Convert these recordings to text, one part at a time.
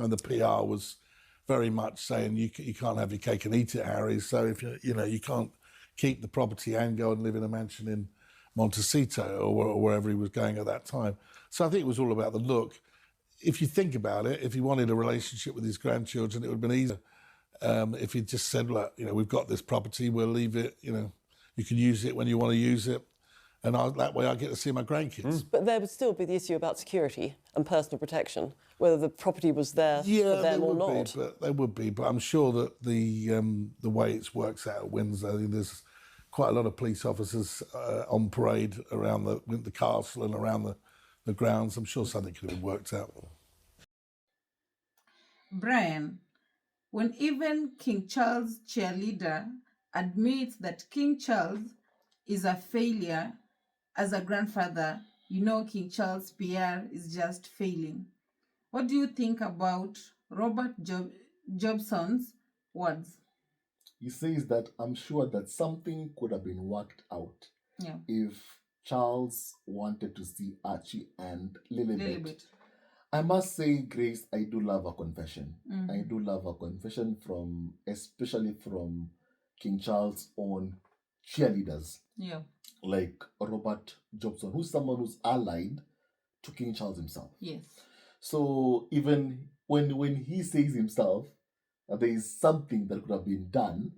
time, the PR was very much saying you can't have your cake and eat it, Harry. So if you can't keep the property and go and live in a mansion in Montecito or wherever he was going at that time. So I think it was all about the look. If you think about it, if he wanted a relationship with his grandchildren, it would have been easier. If he just said, look, we've got this property, we'll leave it, you can use it when you want to use it. And that way I get to see my grandkids. But there would still be the issue about security and personal protection, whether the property was there for them or not. There would be, but I'm sure that the way it works out at Windsor, there's quite a lot of police officers on parade around the castle and around the grounds. I'm sure something could have been worked out. Brian, when even King Charles' cheerleader admits that King Charles is a failure as a grandfather, King Charles' PR is just failing. What do you think about Robert Jobson's words? He says that I'm sure that something could have been worked out if Charles wanted to see Archie and Lilibet. I must say, Grace, I do love a confession. I do love a confession especially from King Charles' own cheerleaders. Yeah. Like Robert Jobson, who's someone who's allied to King Charles himself. Yes. So even when he says himself that there is something that could have been done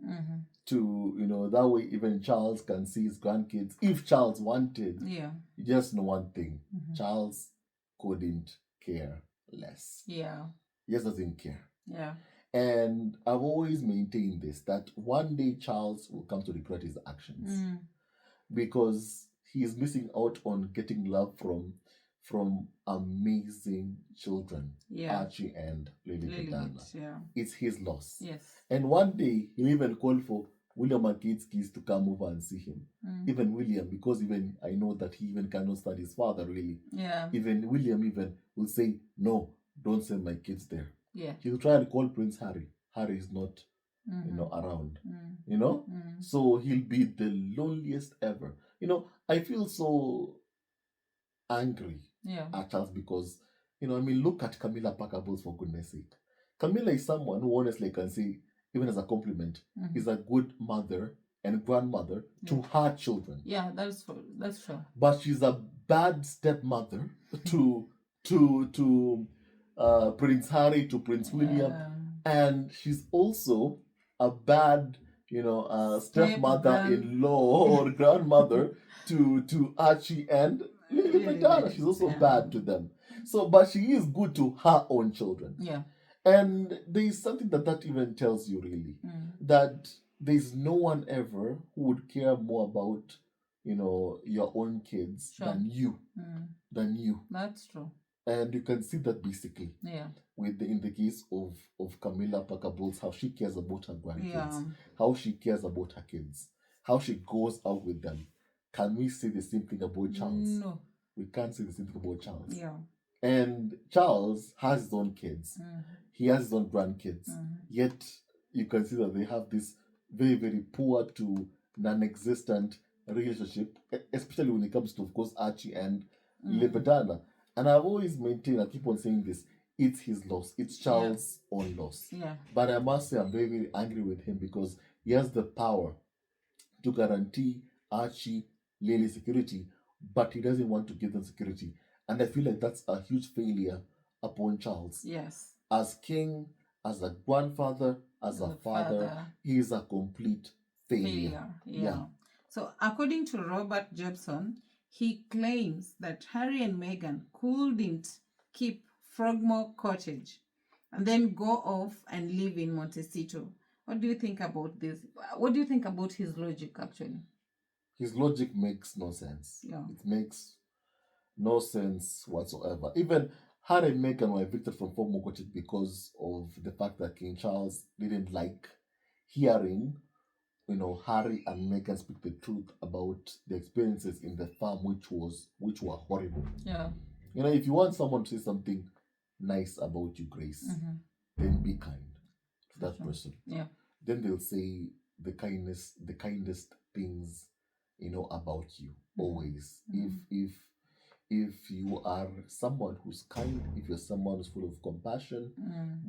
to, that way even Charles can see his grandkids. If Charles wanted, you just know one thing. Charles couldn't care less. Yeah. He just doesn't care. Yeah. And I've always maintained this, that one day Charles will come to regret his actions. Because he is missing out on getting love from amazing children, Archie and Lilibet. Yeah. It's his loss. Yes. And one day he'll even call for William and Kate's kids to come over and see him. Even William, because even I know that he even cannot stand his father really. Yeah. Even William will say, no, don't send my kids there. Yeah. He'll try to call Prince Harry. Harry is not around. So he'll be the loneliest ever. I feel so angry at Charles because, look at Camilla Parker Bowles, for goodness sake. Camilla is someone who honestly can say, even as a compliment, is a good mother and grandmother to her children. Yeah, that's true. But she's a bad stepmother to Prince Harry, to Prince William, and she's also a bad, stepmother-in-law or grandmother to Archie and Lilibet. She's also bad to them. So, but she is good to her own children. Yeah. And there is something that even tells you really that there is no one ever who would care more about, your own kids than you. That's true. And you can see that basically. Yeah. In the case of Camilla Parker Bowles, how she cares about her grandkids, how she cares about her kids, how she goes out with them. Can we say the same thing about Charles? No. We can't say the same thing about Charles. Yeah. And Charles has his own kids. He has his own grandkids. Yet you can see that they have this very, very poor to non-existent relationship, especially when it comes to, of course, Archie and Lilibet. And I've always maintained, I keep on saying this, it's his loss. It's Charles' own loss. Yeah. But I must say I'm very, very angry with him because he has the power to guarantee Archie, Lily security, but he doesn't want to give them security. And I feel like that's a huge failure upon Charles. Yes. As king, as a grandfather, as a father, he is a complete failure. Yeah. So according to Robert Jobson, he claims that Harry and Meghan couldn't keep Frogmore Cottage and then go off and live in Montecito. What do you think about this? What do you think about his logic, actually? His logic makes no sense. Yeah. It makes no sense whatsoever. Even Harry and Meghan were evicted from Frogmore Cottage because of the fact that King Charles didn't like hearing Harry and Meghan speak the truth about the experiences in the farm, which were horrible. Yeah. If you want someone to say something nice about you, Grace, then be kind to that person. Yeah. Then they'll say the kindest things, about you always. If if you are someone who's kind, if you're someone who's full of compassion,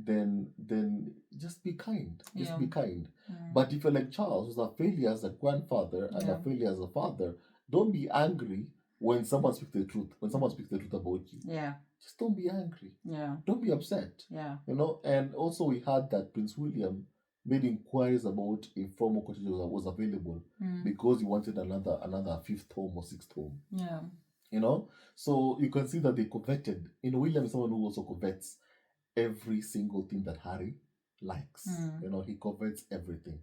then just be kind. Just be kind. But if you're like Charles, who's a failure as a grandfather and a failure as a father, don't be angry when someone speaks the truth. When someone speaks the truth about you. Yeah. Just don't be angry. Yeah. Don't be upset. Yeah. You know, and also we had that Prince William made inquiries about if former cottage was available because he wanted another fifth home or sixth home. Yeah. You know, so you can see that they coveted. You know, William is someone who also covets every single thing that Harry likes. You know, he covets everything.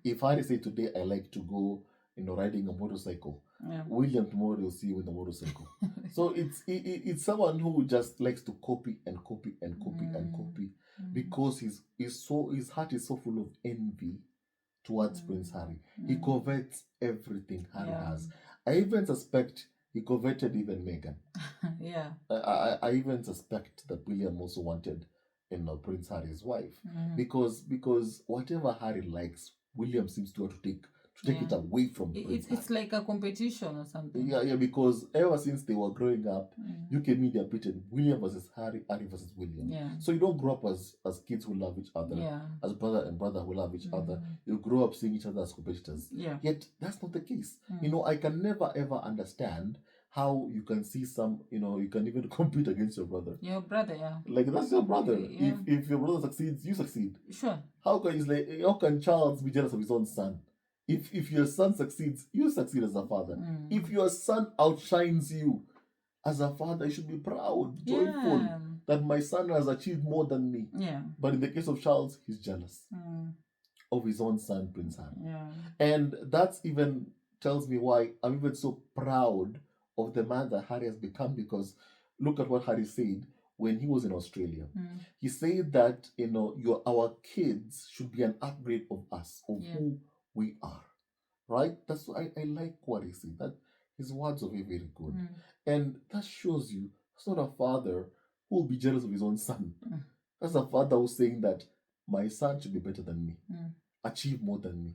If Harry say today I like to go, you know, riding a motorcycle, William tomorrow will see you with a motorcycle. So it's someone who just likes to copy and copy and copy and copy because his heart is so full of envy towards Prince Harry. He covets everything Harry has. I even suspect he coveted even Meghan. Yeah. I even suspect that William also wanted, you know, Prince Harry's wife because whatever Harry likes, William seems to have to take it away from Prince Harry. It's like a competition or something. Yeah, because ever since they were growing up, UK media pitted William versus Harry, Harry versus William. Yeah. So you don't grow up as kids who love each other, as brother and brother who love each other. You grow up seeing each other as competitors. Yeah. Yet that's not the case. You know, I can never ever understand how you can see some, you know, you can even compete against your brother. Your brother, yeah. Like that's your brother. Yeah. If your brother succeeds, you succeed. Sure. How can Charles be jealous of his own son? If your son succeeds, you succeed as a father. If your son outshines you as a father, you should be proud, joyful that my son has achieved more than me. Yeah. But in the case of Charles, he's jealous of his own son, Prince Harry. Yeah. And that's even tells me why I'm even so proud of the man that Harry has become, because look at what Harry said when he was in Australia. He said that, you know, our kids should be an upgrade of us, of who we are. Right? That's why I like what he said. That his words are very, very good. And that shows you it's not a father who will be jealous of his own son. That's a father who's saying that my son should be better than me, achieve more than me,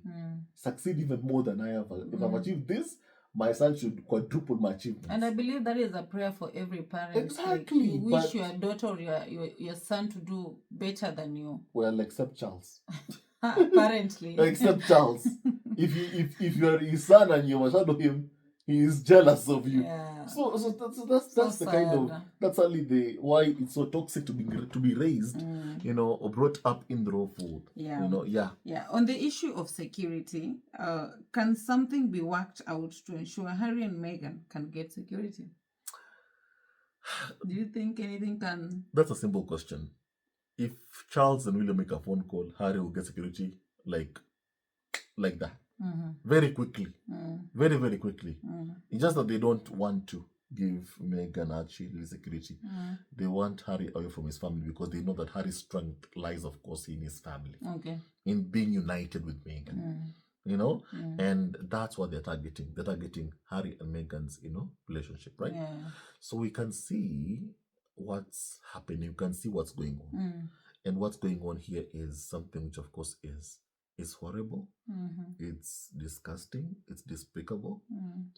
succeed even more than I have. If I've achieved this, my son should quadruple my achievements. And I believe that is a prayer for every parent. Exactly. Like you wish your daughter or your son to do better than you. Well, except Charles. Apparently. Except Charles. If you're his son and you overshadow him, he is jealous of you. Yeah. So that's the kind of that's only the why it's so toxic to be raised, you know, or brought up in the raw food. Yeah. You know, yeah. Yeah. On the issue of security, can something be worked out to ensure Harry and Meghan can get security? Do you think anything can? That's a simple question. If Charles and William make a phone call, Harry will get security like that. Very quickly. Very, very quickly. It's just that they don't want to give Meghan Archie security. They want Harry away from his family because they know that Harry's strength lies, of course, in his family. Okay. In being united with Meghan. You know? And that's what they're targeting. They're targeting Harry and Meghan's, you know, relationship, right? Yeah. So we can see what's happening. You can see what's going on. And what's going on here is something which, of course, is horrible. It's disgusting. It's despicable.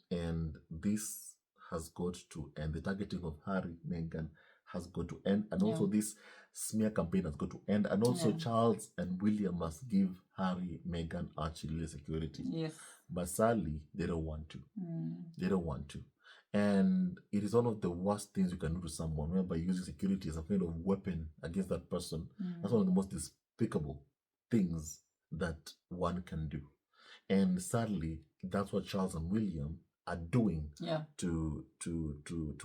And this has got to end. The targeting of Harry, Meghan has got to end. And also this smear campaign has got to end. And also Charles and William must give Harry, Meghan, Archie security. Yes. But sadly, they don't want to. They don't want to. And it is one of the worst things you can do to someone, whereby using security as a kind of weapon against that person. That's one of the most despicable things that one can do. And sadly, that's what Charles and William are doing to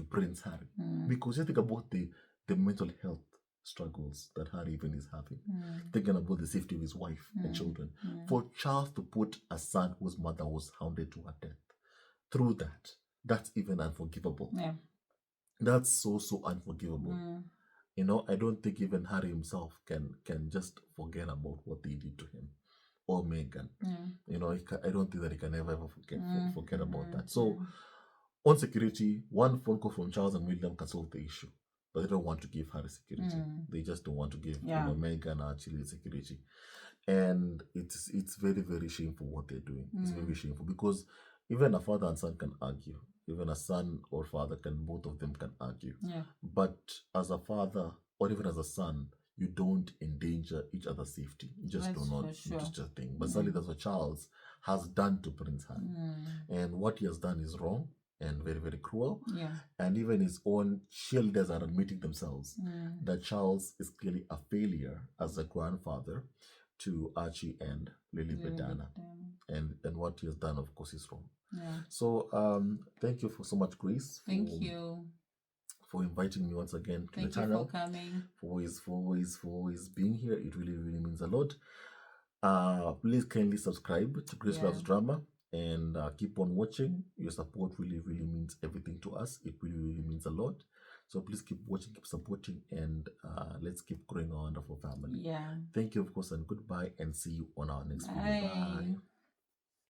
Prince Harry. Because you think about the mental health struggles that Harry even is having, thinking about the safety of his wife and children. For Charles to put a son whose mother was hounded to her death through that's even unforgivable. Yeah. That's so unforgivable. You know, I don't think even Harry himself can just forget about what they did to him or Meghan. You know, I don't think that he can ever forget about that. So, on security, one phone call from Charles and William can solve the issue, but they don't want to give Harry security. They just don't want to give you know, Meghan Archie security, and it's very, very shameful what they're doing. It's very shameful because even a father and son can argue. even a son or father both of them can argue. Yeah. But as a father or even as a son, you don't endanger each other's safety. You just That's do not. for sure. Just a thing. But sadly, that's what Charles has done to Prince Harry. And what he has done is wrong and very, very cruel. Yeah. And even his own cheerleaders are admitting themselves that Charles is clearly a failure as a grandfather to Archie and Lilibet. And what he has done, of course, is wrong. Yeah. So thank you for so much, Grace. Thank you for inviting me once again to Thank the you channel. for coming. For always being here. It really, really means a lot. Please kindly subscribe to Grace Loves Drama and keep on watching. Your support really, really means everything to us. It really, really means a lot. So please keep watching, keep supporting, and let's keep growing our wonderful family. Yeah. Thank you, of course, and goodbye, and see you on our next video. Bye.